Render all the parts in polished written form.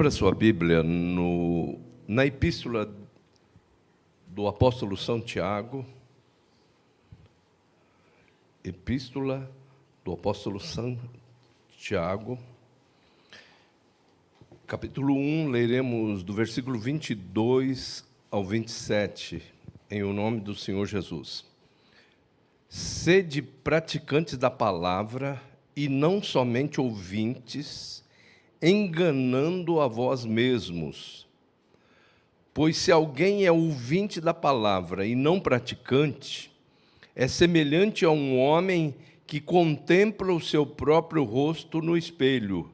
Abra sua Bíblia na epístola do apóstolo São Tiago. Epístola do apóstolo São Tiago, capítulo 1, leremos do versículo 22 ao 27, em o nome do Senhor Jesus. Sede praticantes da palavra e não somente ouvintes, enganando a vós mesmos. Pois se alguém é ouvinte da palavra e não praticante, é semelhante a um homem que contempla o seu próprio rosto no espelho,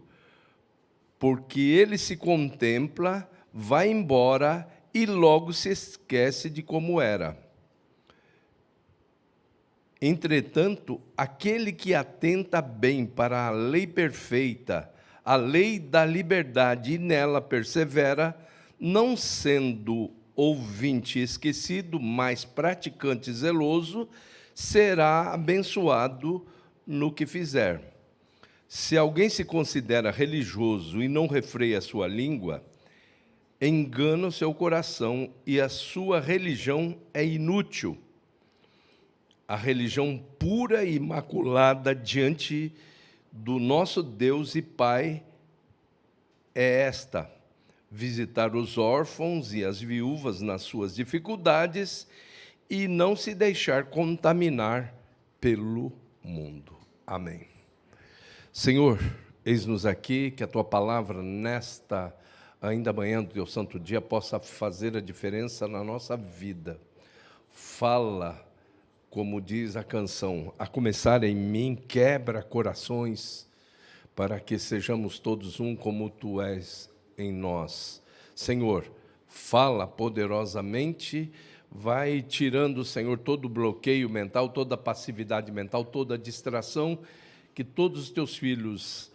porque ele se contempla, vai embora e logo se esquece de como era. Entretanto, aquele que atenta bem para a lei perfeita, a lei da liberdade, e nela persevera, não sendo ouvinte esquecido, mas praticante zeloso, será abençoado no que fizer. Se alguém se considera religioso e não refreia a sua língua, engana o seu coração e a sua religião é inútil. A religião pura e imaculada diante do nosso Deus e Pai é esta: visitar os órfãos e as viúvas nas suas dificuldades e não se deixar contaminar pelo mundo. Amém. Senhor, eis-nos aqui, que a Tua palavra nesta ainda manhã do Teu santo dia possa fazer a diferença na nossa vida. Fala, como diz a canção, a começar em mim, quebra corações, para que sejamos todos um como Tu és em nós. Senhor, fala poderosamente, vai tirando, Senhor, todo o bloqueio mental, toda a passividade mental, toda a distração, que todos os Teus filhos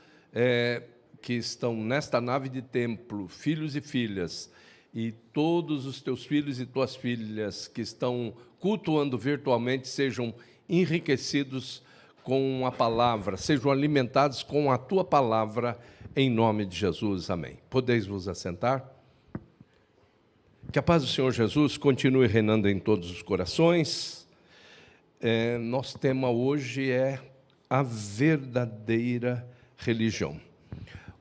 que estão nesta nave de templo, filhos e filhas, e todos os Teus filhos e Tuas filhas que estão cultuando virtualmente, sejam enriquecidos com a palavra, sejam alimentados com a Tua palavra, em nome de Jesus. Amém. Podeis vos assentar? Que a paz do Senhor Jesus continue reinando em todos os corações. Nosso tema hoje é a verdadeira religião.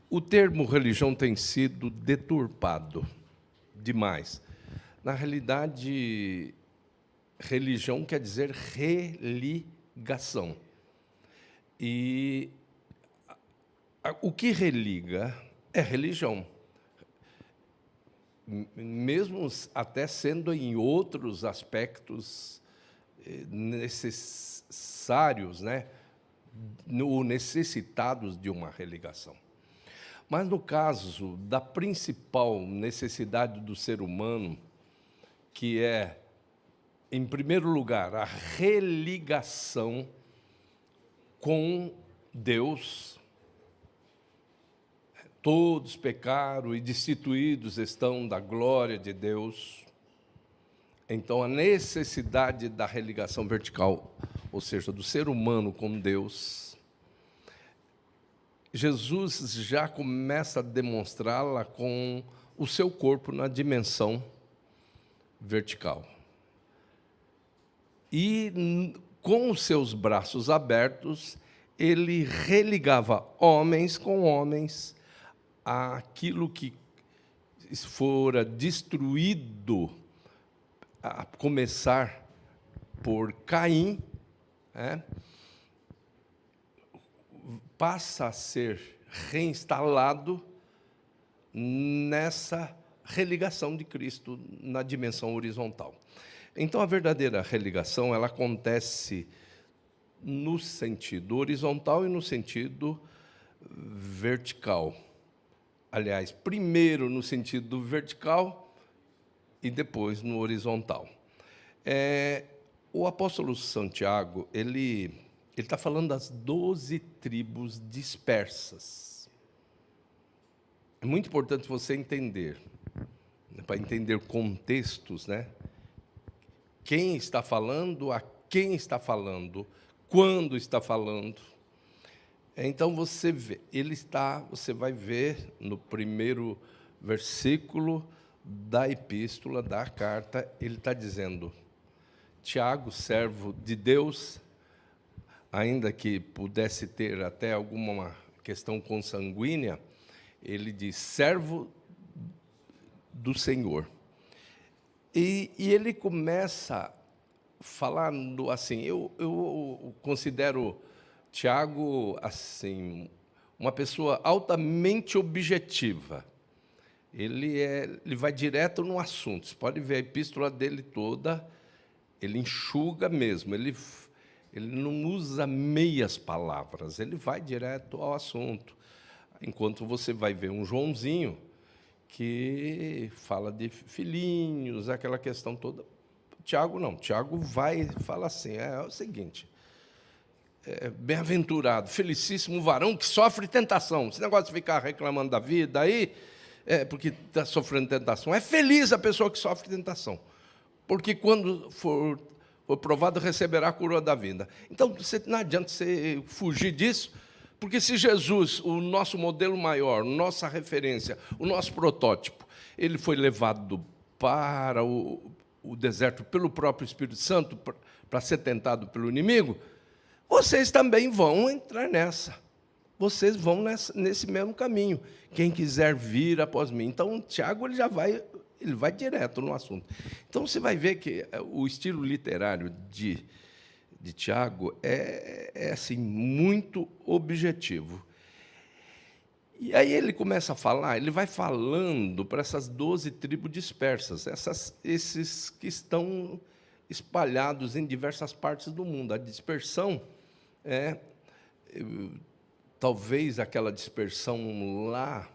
O termo religião tem sido deturpado demais. Na realidade, religião quer dizer religação. E o que religa é religião. Mesmo até sendo em outros aspectos necessários, né? Ou necessitados de uma religação. Mas no caso da principal necessidade do ser humano, que é, em primeiro lugar, a religação com Deus, todos pecaram e destituídos estão da glória de Deus. Então, a necessidade da religação vertical, ou seja, do ser humano com Deus, Jesus já começa a demonstrá-la com o seu corpo na dimensão vertical. E com os seus braços abertos, ele religava homens com homens àquilo que fora destruído, a começar por Caim, passa a ser reinstalado nessa religação de Cristo na dimensão horizontal. Então, a verdadeira religação, ela acontece no sentido horizontal e no sentido vertical. Aliás, primeiro no sentido vertical e depois no horizontal. O apóstolo Santiago, ele está falando das 12 tribos dispersas. É muito importante você entender, para entender contextos, né? Quem está falando, a quem está falando, quando está falando. Então você vai ver no primeiro versículo da epístola, da carta, ele está dizendo: Tiago, servo de Deus, ainda que pudesse ter até alguma questão consanguínea, ele diz, servo do Senhor. E ele começa falando assim, eu considero Tiago assim, uma pessoa altamente objetiva. Ele vai direto no assunto. Você pode ver a epístola dele toda, ele enxuga mesmo, ele não usa meias palavras, ele vai direto ao assunto. Enquanto você vai ver um Joãozinho, que fala de filhinhos, aquela questão toda. Tiago não, Tiago fala assim, é o seguinte, bem-aventurado, felicíssimo varão que sofre tentação. Esse negócio de ficar reclamando da vida aí, porque está sofrendo tentação. É feliz a pessoa que sofre tentação, porque quando for provado, receberá a coroa da vida. Então, não adianta você fugir disso, porque se Jesus, o nosso modelo maior, nossa referência, o nosso protótipo, ele foi levado para o deserto pelo próprio Espírito Santo, para ser tentado pelo inimigo, vocês também vão entrar nessa. Vocês vão nesse mesmo caminho. Quem quiser vir após mim. Então, Tiago ele vai direto no assunto. Então, você vai ver que o estilo literário de Tiago é assim, muito objetivo. E aí ele começa a falar, ele vai falando para essas 12 tribos dispersas, esses que estão espalhados em diversas partes do mundo. A dispersão é talvez aquela dispersão lá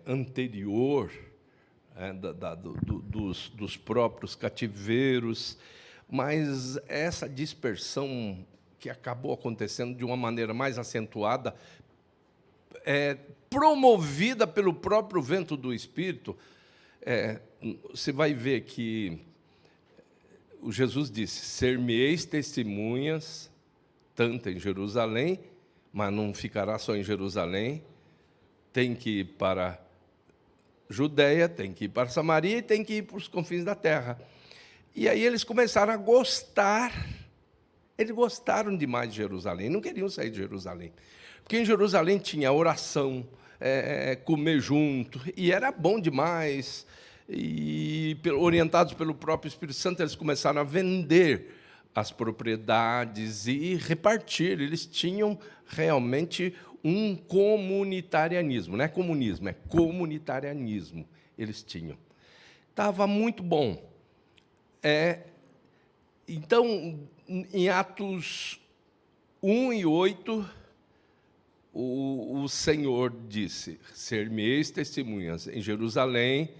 anterior, dos próprios cativeiros, mas essa dispersão que acabou acontecendo de uma maneira mais acentuada, promovida pelo próprio vento do Espírito, você vai ver que o Jesus disse, ser-me-eis testemunhas, tanto em Jerusalém, mas não ficará só em Jerusalém, tem que ir para Judeia, tem que ir para Samaria e tem que ir para os confins da terra. E aí eles começaram a gostar, eles gostaram demais de Jerusalém, não queriam sair de Jerusalém. Porque em Jerusalém tinha oração, comer junto, e era bom demais. E, orientados pelo próprio Espírito Santo, eles começaram a vender as propriedades e repartir. Eles tinham realmente um comunitarianismo, não é comunismo, é comunitarianismo. Eles tinham. Estava muito bom. Então, em Atos 1 e 8, o Senhor disse, ser-me-eis testemunhas em Jerusalém,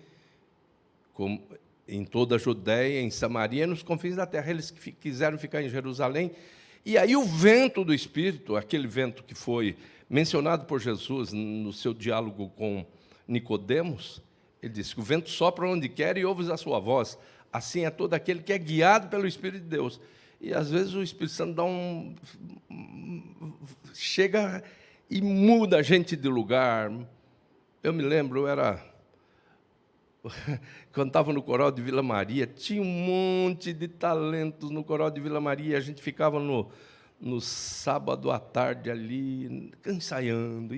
em toda a Judéia, em Samaria, nos confins da terra. Eles quiseram ficar em Jerusalém. E aí o vento do Espírito, aquele vento que foi mencionado por Jesus no seu diálogo com Nicodemos, ele disse que o vento sopra onde quer e ouves a sua voz. Assim é todo aquele que é guiado pelo Espírito de Deus. E às vezes o Espírito Santo chega e muda a gente de lugar. Eu me lembro, quando estava no coral de Vila Maria, tinha um monte de talentos no coral de Vila Maria. A gente ficava no sábado à tarde ali, ensaiando.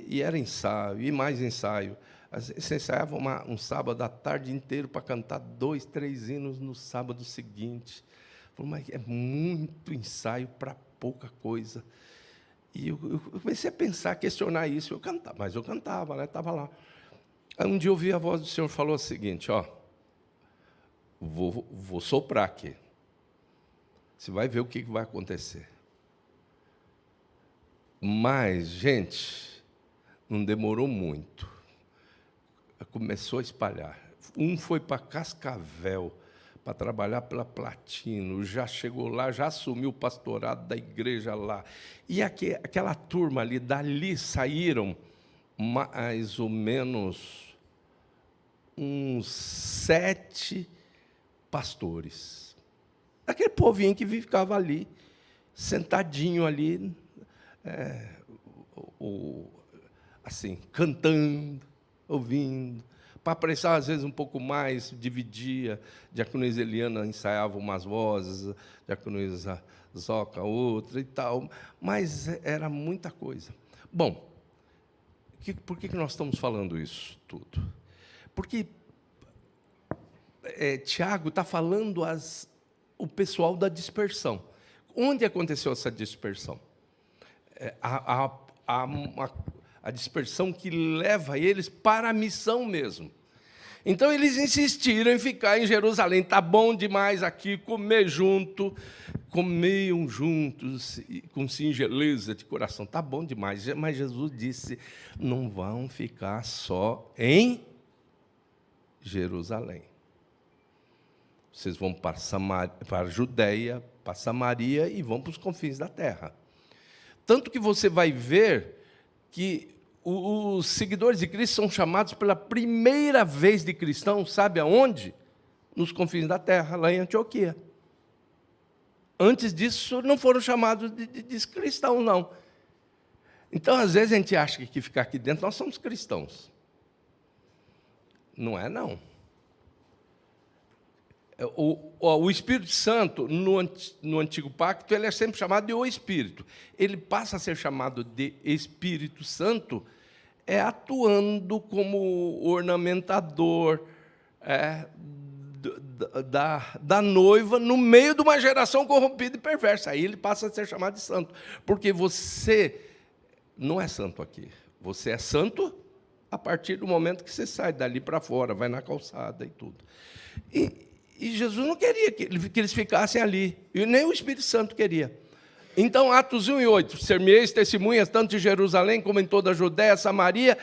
E era ensaio, e mais ensaio. Você ensaiava um sábado à tarde inteiro para cantar 2, 3 hinos no sábado seguinte. Mas é muito ensaio para pouca coisa. E eu comecei a pensar, a questionar isso. Mas eu cantava, né? Estava lá. Aí um dia eu ouvi a voz do Senhor falou o seguinte, vou soprar aqui. Você vai ver o que vai acontecer. Mas, gente, não demorou muito. Começou a espalhar. Um foi para Cascavel, para trabalhar pela Platino, já chegou lá, já assumiu o pastorado da igreja lá. E aquela turma ali, dali saíram mais ou menos uns 7 pastores. Aquele povinho que ficava ali, sentadinho ali, assim, cantando, ouvindo. Para apressar, às vezes, um pouco mais, dividia. Diaconisa Eliana ensaiava umas vozes, diaconisa Zoca outra e tal. Mas era muita coisa. Bom, por que nós estamos falando isso tudo? Porque Tiago está falando o pessoal da dispersão. Onde aconteceu essa dispersão? A dispersão que leva eles para a missão mesmo. Então, eles insistiram em ficar em Jerusalém. Está bom demais aqui, comer junto. Comiam juntos, com singeleza de coração. Está bom demais. Mas Jesus disse, não vão ficar só em Jerusalém. Vocês vão para a Judéia, para Samaria e vão para os confins da terra. Tanto que você vai ver que os seguidores de Cristo são chamados pela primeira vez de cristãos, sabe aonde? Nos confins da terra, lá em Antioquia. Antes disso, não foram chamados de cristãos, não. Então, às vezes, a gente acha que ficar aqui dentro, nós somos cristãos. Não é, não. O Espírito Santo, no Antigo Pacto, ele é sempre chamado de o Espírito. Ele passa a ser chamado de Espírito Santo atuando como ornamentador da noiva no meio de uma geração corrompida e perversa. Aí ele passa a ser chamado de santo. Porque você não é santo aqui. Você é santo a partir do momento que você sai dali para fora, vai na calçada e tudo. E Jesus não queria que eles ficassem ali, e nem o Espírito Santo queria. Então, Atos 1 e 8, ser-me-eis testemunhas tanto em Jerusalém como em toda a Judéia, Samaria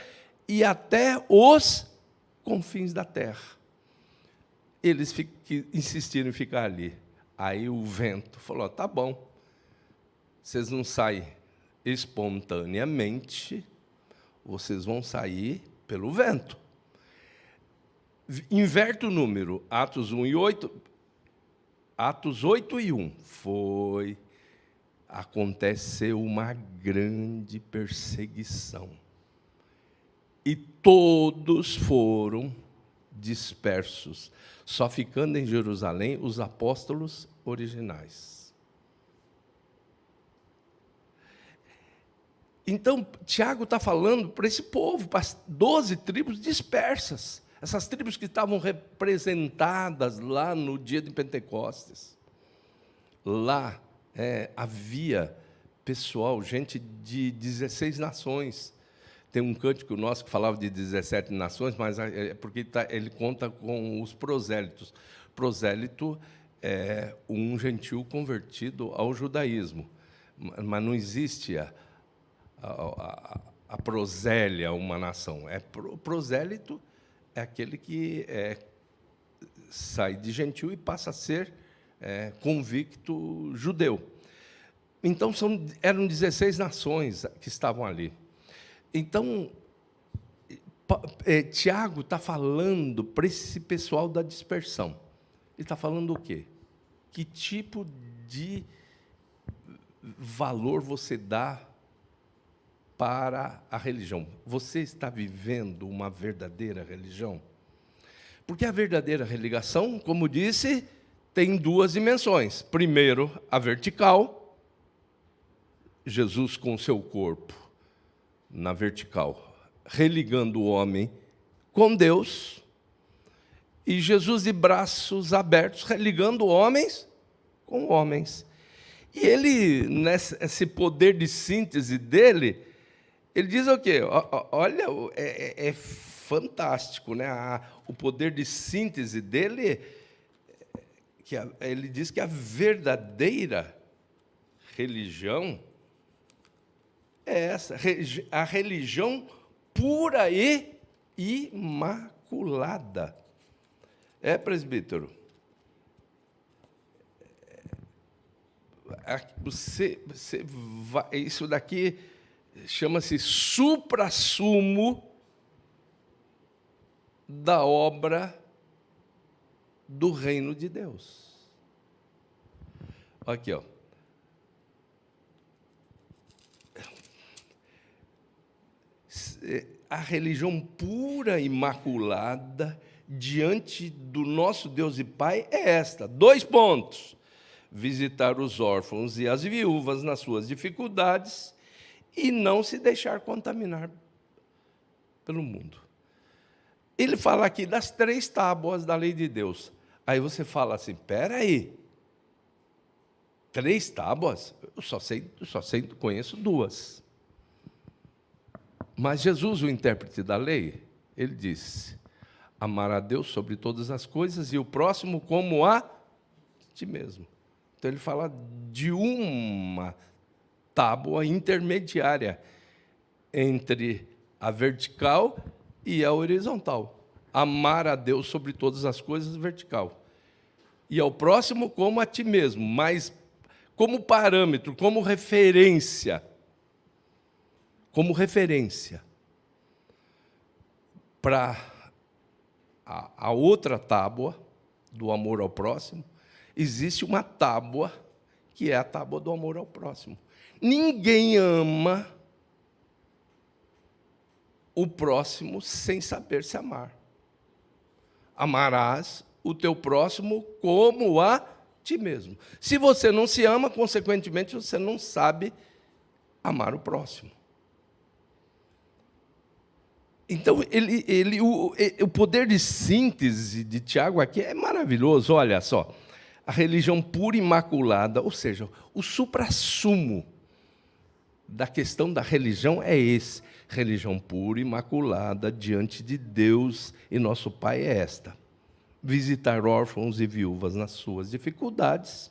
e até os confins da terra. Eles insistiram em ficar ali. Aí o vento falou, tá bom, vocês não saem espontaneamente, vocês vão sair pelo vento. Inverte o número, Atos 1 e 8, Atos 8 e 1, aconteceu uma grande perseguição, e todos foram dispersos, só ficando em Jerusalém os apóstolos originais. Então, Tiago está falando para esse povo, para as 12 tribos dispersas, essas tribos que estavam representadas lá no dia de Pentecostes. Lá havia pessoal, gente de 16 nações. Tem um cântico nosso que falava de 17 nações, mas é porque ele conta com os prosélitos. Prosélito é um gentil convertido ao judaísmo, mas não existe a prosélia, uma nação. Prosélito é aquele que sai de gentil e passa a ser convicto judeu. Então, eram 16 nações que estavam ali. Então, Tiago está falando para esse pessoal da dispersão. Ele está falando o quê? Que tipo de valor você dá para a religião? Você está vivendo uma verdadeira religião? Porque a verdadeira religação, como disse, tem duas dimensões. Primeiro, a vertical, Jesus com o seu corpo na vertical, religando o homem com Deus, e Jesus de braços abertos, religando homens com homens. E ele, nesse poder de síntese dele, ele diz o quê? Olha, é fantástico, né? O poder de síntese dele, ele diz que a verdadeira religião é essa, a religião pura e imaculada. Presbítero? Isso daqui chama-se suprassumo da obra do reino de Deus. Aqui, ó. a religião pura, imaculada, diante do nosso Deus e Pai é esta. 2 pontos. Visitar os órfãos e as viúvas nas suas dificuldades e não se deixar contaminar pelo mundo. Ele fala aqui das 3 tábuas da lei de Deus. Aí você fala assim, espera aí, 3 tábuas? Eu só conheço 2. Mas Jesus, o intérprete da lei, ele disse, amar a Deus sobre todas as coisas e o próximo como a ti mesmo. Então, ele fala de uma tábua intermediária entre a vertical e a horizontal. Amar a Deus sobre todas as coisas, vertical. E ao próximo como a ti mesmo, mas como parâmetro, como referência. Como referência para a outra tábua do amor ao próximo, existe uma tábua que é a tábua do amor ao próximo. Ninguém ama o próximo sem saber se amar. Amarás o teu próximo como a ti mesmo. Se você não se ama, consequentemente, você não sabe amar o próximo. Então, o poder de síntese de Tiago aqui é maravilhoso. Olha só, a religião pura e imaculada, ou seja, o suprassumo da questão da religião é esse. Religião pura e imaculada diante de Deus e nosso Pai é esta. Visitar órfãos e viúvas nas suas dificuldades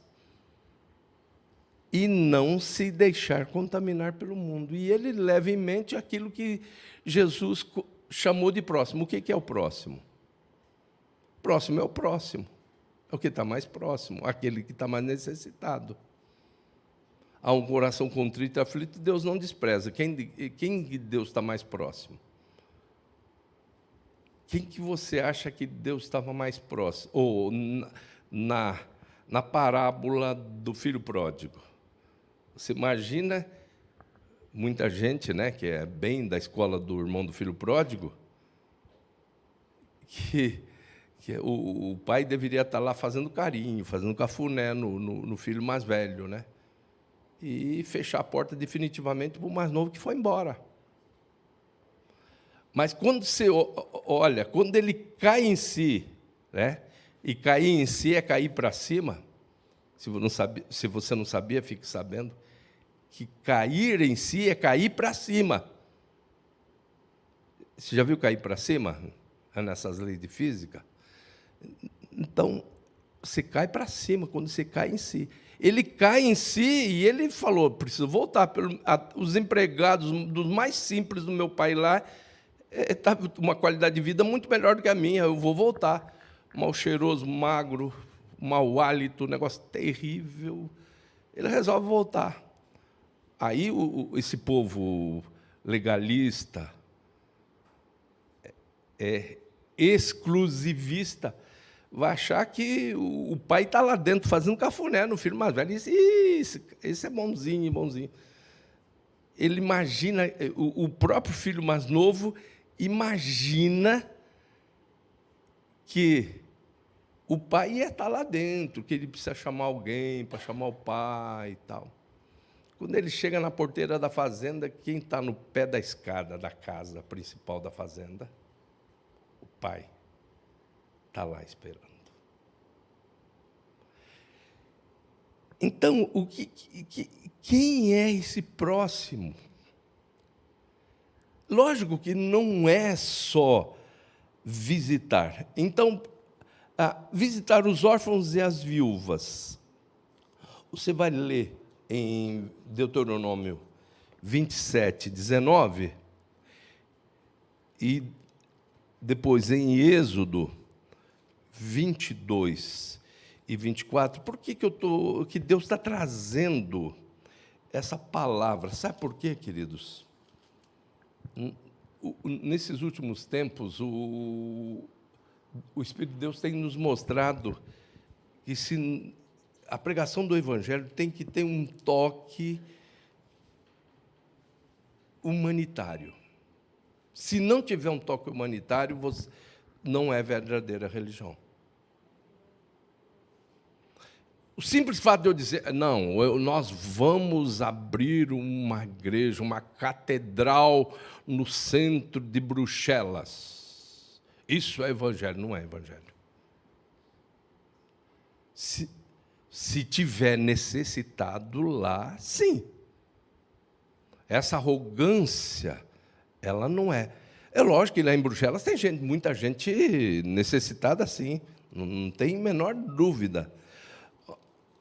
e não se deixar contaminar pelo mundo. E ele leva em mente aquilo que Jesus chamou de próximo. O que é o próximo? Próximo é o próximo. É o que está mais próximo, aquele que está mais necessitado. Há um coração contrito e aflito, Deus não despreza. Quem Deus está mais próximo? Quem que você acha que Deus estava mais próximo? Ou na parábola do filho pródigo. Você imagina muita gente, né, que é bem da escola do irmão do filho pródigo, que o pai deveria estar lá fazendo carinho, fazendo cafuné no filho mais velho, né? E fechar a porta definitivamente para o mais novo que foi embora. Mas quando você olha, quando ele cai em si, né? E cair em si é cair para cima. Se você não sabia, fique sabendo que cair em si é cair para cima. Você já viu cair para cima? Nessas leis de física? Então, você cai para cima quando você cai em si. Ele cai em si e ele falou, preciso voltar. Os empregados dos mais simples do meu pai lá, tá uma qualidade de vida muito melhor do que a minha, eu vou voltar. Mal cheiroso, magro, mau hálito, negócio terrível. Ele resolve voltar. Aí esse povo legalista, exclusivista, vai achar que o pai está lá dentro fazendo cafuné no filho mais velho. Esse é bonzinho, bonzinho. Ele imagina, o próprio filho mais novo imagina que o pai ia estar lá dentro, que ele precisa chamar alguém para chamar o pai e tal. Quando ele chega na porteira da fazenda, quem está no pé da escada da casa principal da fazenda? O pai está lá esperando. Então, quem é esse próximo? Lógico que não é só visitar. Então, visitar os órfãos e as viúvas. Você vai ler em Deuteronômio 27, 19, e depois em Êxodo 22 e 24. Por que Deus está trazendo essa palavra? Sabe por quê, queridos? Nesses últimos tempos, o Espírito de Deus tem nos mostrado que a pregação do Evangelho tem que ter um toque humanitário. Se não tiver um toque humanitário, não é verdadeira religião. O simples fato de eu dizer, não, nós vamos abrir uma igreja, uma catedral no centro de Bruxelas. Isso é evangelho, não é evangelho. Se tiver necessitado lá, sim. Essa arrogância, ela não é. É lógico que lá em Bruxelas tem muita gente necessitada, sim. Não tem menor dúvida.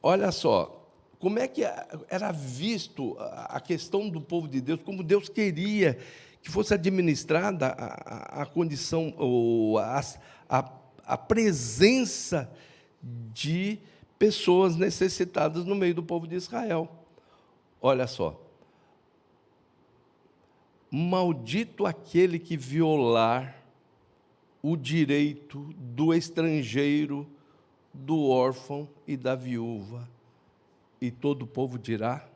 Olha só, como é que era visto a questão do povo de Deus, como Deus queria que fosse administrada a condição, ou a presença de pessoas necessitadas no meio do povo de Israel. Olha só. Maldito aquele que violar o direito do estrangeiro, do órfão e da viúva. E todo o povo dirá,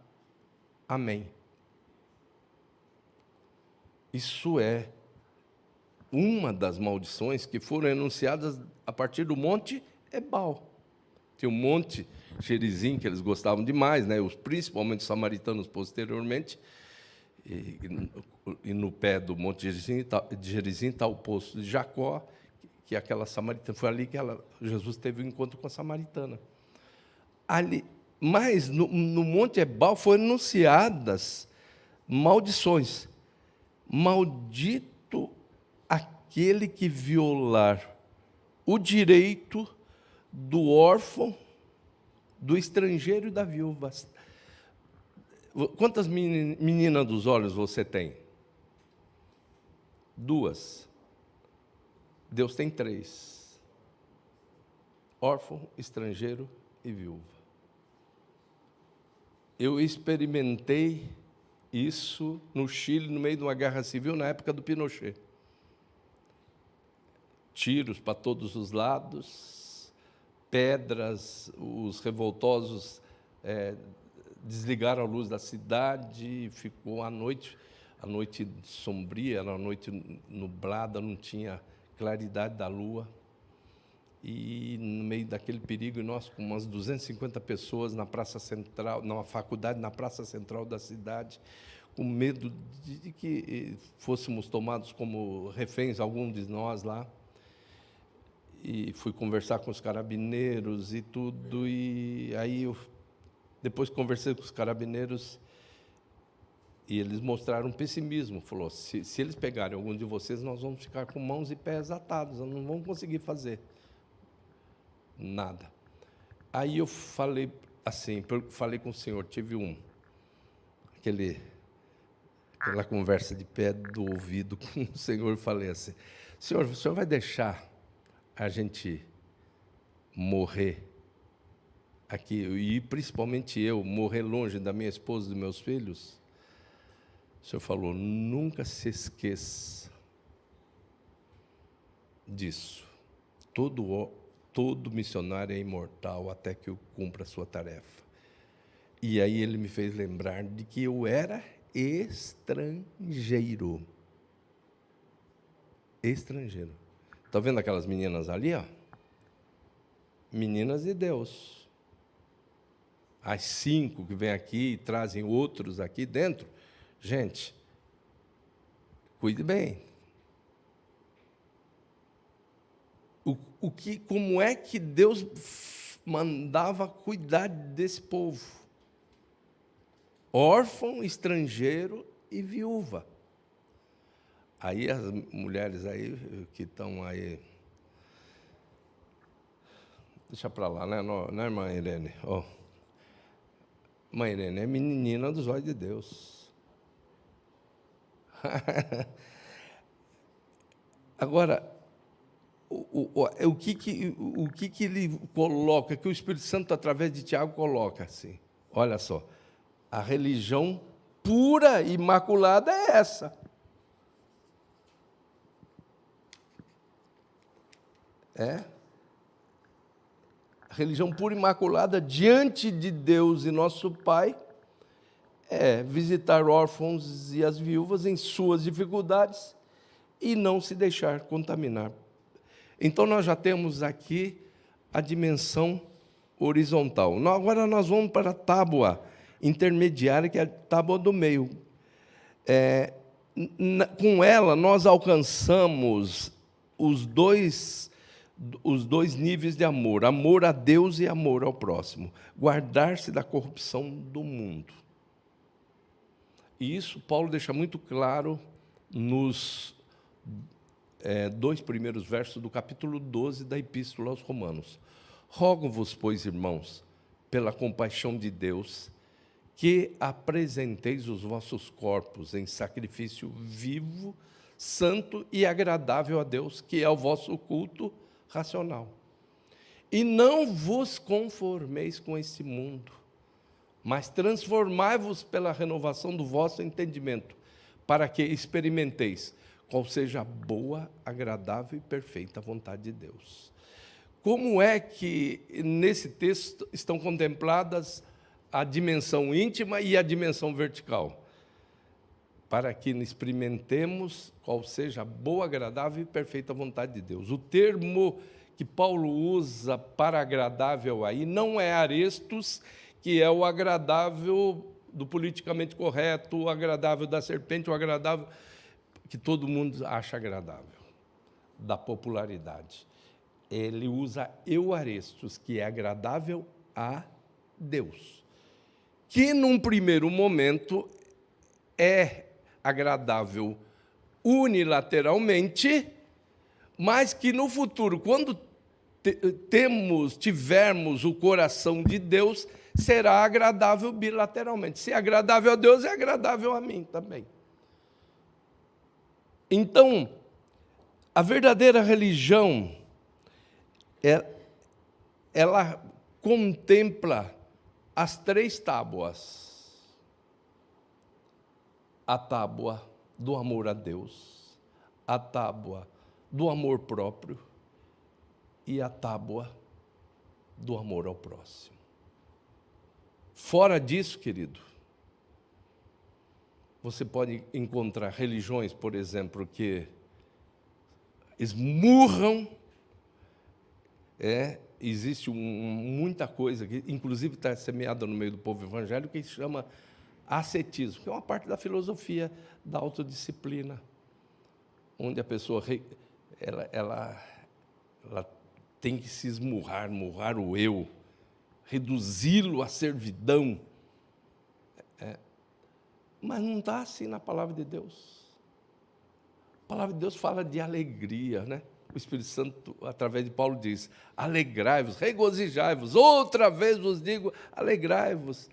amém. Isso é uma das maldições que foram enunciadas a partir do Monte Ebal. Tem o Monte Gerizim, que eles gostavam demais, né? Principalmente os samaritanos posteriormente, e no pé do Monte Gerizim está o poço de Jacó, que aquela samaritana, foi ali que Jesus teve um encontro com a samaritana. Ali, mas no Monte Ebal foram anunciadas maldições. Maldito aquele que violar o direito do órfão, do estrangeiro e da viúva. Quantas meninas dos olhos você tem? 2. Deus tem 3. Órfão, estrangeiro e viúva. Eu experimentei isso no Chile, no meio de uma guerra civil, na época do Pinochet. Tiros para todos os lados, pedras, os revoltosos desligaram a luz da cidade, ficou a noite sombria, era uma noite nublada, não tinha claridade da lua. E no meio daquele perigo, nós com umas 250 pessoas na praça central, numa faculdade na praça central da cidade, com medo de que fôssemos tomados como reféns, algum de nós lá. E fui conversar com os carabineiros e tudo, e aí depois conversei com os carabineiros e eles mostraram pessimismo. Falou, se eles pegarem algum de vocês, nós vamos ficar com mãos e pés atados, nós não vamos conseguir fazer nada. Aí eu falei assim, falei com o senhor, tive aquela conversa de pé do ouvido com o senhor, falei assim, o senhor vai deixar a gente morrer aqui, e principalmente eu, morrer longe da minha esposa e dos meus filhos? O senhor falou, nunca se esqueça disso. Todo missionário é imortal até que eu cumpra a sua tarefa. E aí ele me fez lembrar de que eu era estrangeiro. Estrangeiro. Está vendo aquelas meninas ali, ó? Meninas de Deus. As 5 que vêm aqui e trazem outros aqui dentro. Gente, cuide bem. Como é que Deus mandava cuidar desse povo? Órfão, estrangeiro e viúva. Aí as mulheres aí que estão aí, deixa para lá, né, irmã Irene? Oh. Mãe Irene é menina dos olhos de Deus. Agora, o que ele coloca, que o Espírito Santo, através de Tiago, coloca assim, olha só, a religião pura e imaculada é essa. A religião pura e imaculada diante de Deus e nosso Pai é visitar órfãos e as viúvas em suas dificuldades e não se deixar contaminar. Então, nós já temos aqui a dimensão horizontal. Agora, nós vamos para a tábua intermediária, que é a tábua do meio. Com ela, nós alcançamos os dois níveis de amor: amor a Deus e amor ao próximo. Guardar-se da corrupção do mundo. E isso Paulo deixa muito claro nos 2 primeiros versos do capítulo 12 da Epístola aos Romanos. Rogo-vos, pois, irmãos, pela compaixão de Deus, que apresenteis os vossos corpos em sacrifício vivo, santo e agradável a Deus, que é o vosso culto racional. E não vos conformeis com este mundo, mas transformai-vos pela renovação do vosso entendimento, para que experimenteis qual seja a boa, agradável e perfeita vontade de Deus. Como é que nesse texto estão contempladas a dimensão íntima e a dimensão vertical? Para que experimentemos qual seja a boa, agradável e perfeita vontade de Deus. O termo que Paulo usa para agradável aí não é arestos, que é o agradável do politicamente correto, o agradável da serpente, o agradável que todo mundo acha agradável, da popularidade. Ele usa euarestos, que é agradável a Deus, que num primeiro momento é agradável unilateralmente, mas que no futuro, quando tivermos o coração de Deus, será agradável bilateralmente. Se é agradável a Deus, é agradável a mim também. Então, a verdadeira religião, ela contempla as 3 tábuas. A tábua do amor a Deus, a tábua do amor próprio e a tábua do amor ao próximo. Fora disso, querido, você pode encontrar religiões, por exemplo, que esmurram, existe muita coisa, que inclusive está semeada no meio do povo evangélico, que se chama ascetismo, que é uma parte da filosofia da autodisciplina, onde a pessoa ela tem que se esmurrar o eu, reduzi-lo à servidão. Mas não está assim na palavra de Deus. A palavra de Deus fala de alegria, né? O Espírito Santo, através de Paulo, diz: alegrai-vos, regozijai-vos, outra vez vos digo, alegrai-vos.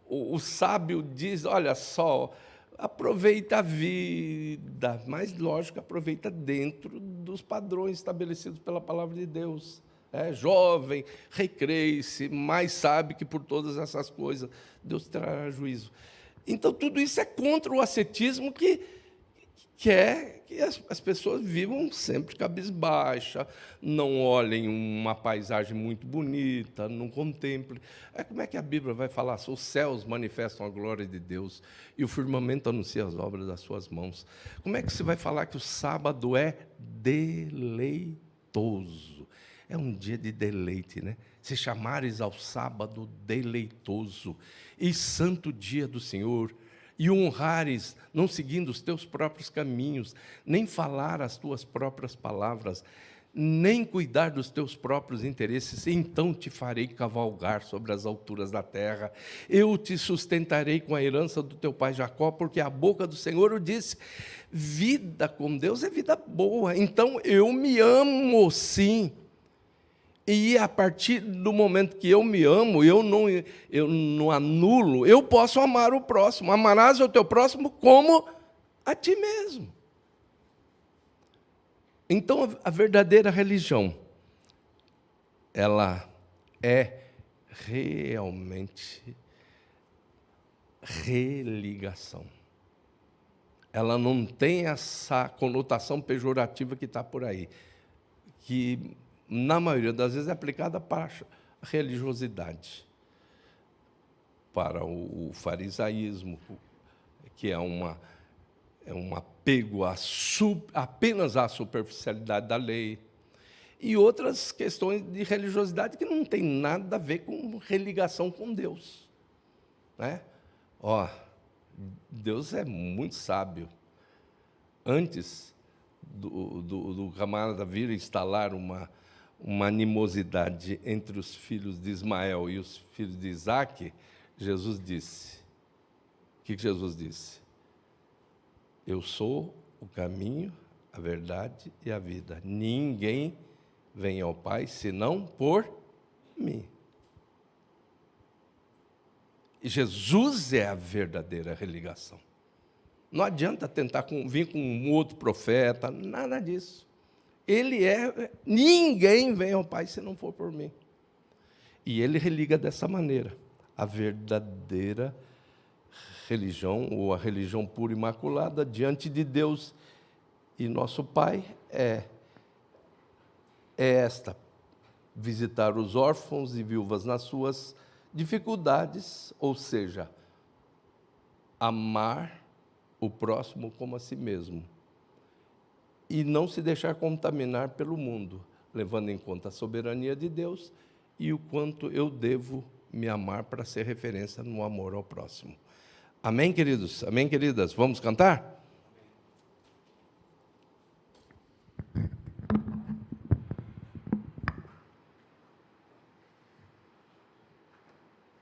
O sábio diz: olha só, aproveita a vida, mas, lógico, aproveita dentro dos padrões estabelecidos pela palavra de Deus. Jovem, recreie-se, mas sabe que por todas essas coisas Deus trará juízo. Então, tudo isso é contra o ascetismo que quer que as pessoas vivam sempre cabisbaixa, não olhem uma paisagem muito bonita, não contemplem. Como é que a Bíblia vai falar? Os céus manifestam a glória de Deus e o firmamento anuncia as obras das suas mãos. Como é que você vai falar que o sábado é deleitoso? É um dia de deleite, né? Se chamares ao sábado deleitoso e santo dia do Senhor, e honrares, não seguindo os teus próprios caminhos, nem falar as tuas próprias palavras, nem cuidar dos teus próprios interesses, então te farei cavalgar sobre as alturas da terra, eu te sustentarei com a herança do teu pai Jacó, porque a boca do Senhor o disse. Vida com Deus é vida boa, então eu me amo sim. E a partir do momento que eu me amo, eu não anulo, eu posso amar o próximo. Amarás o teu próximo como a ti mesmo. Então, a verdadeira religião, ela é realmente religação. Ela não tem essa conotação pejorativa que está por aí, que na maioria das vezes é aplicada para a religiosidade, para o farisaísmo, que é uma apego apenas à superficialidade da lei, e outras questões de religiosidade que não tem nada a ver com religação com Deus, né? Deus é muito sábio. Antes do camarada vir instalar uma animosidade entre os filhos de Ismael e os filhos de Isaque, Jesus disse, o que Jesus disse? Eu sou o caminho, a verdade e a vida. Ninguém vem ao Pai senão por mim. E Jesus é a verdadeira religação. Não adianta tentar vir com um outro profeta, nada disso. Ninguém vem ao Pai se não for por mim. E ele religa dessa maneira. A verdadeira religião, ou a religião pura e imaculada, diante de Deus e nosso Pai, é esta: visitar os órfãos e viúvas nas suas dificuldades, ou seja, amar o próximo como a si mesmo, e não se deixar contaminar pelo mundo, levando em conta a soberania de Deus e o quanto eu devo me amar para ser referência no amor ao próximo. Amém, queridos? Amém, queridas? Vamos cantar?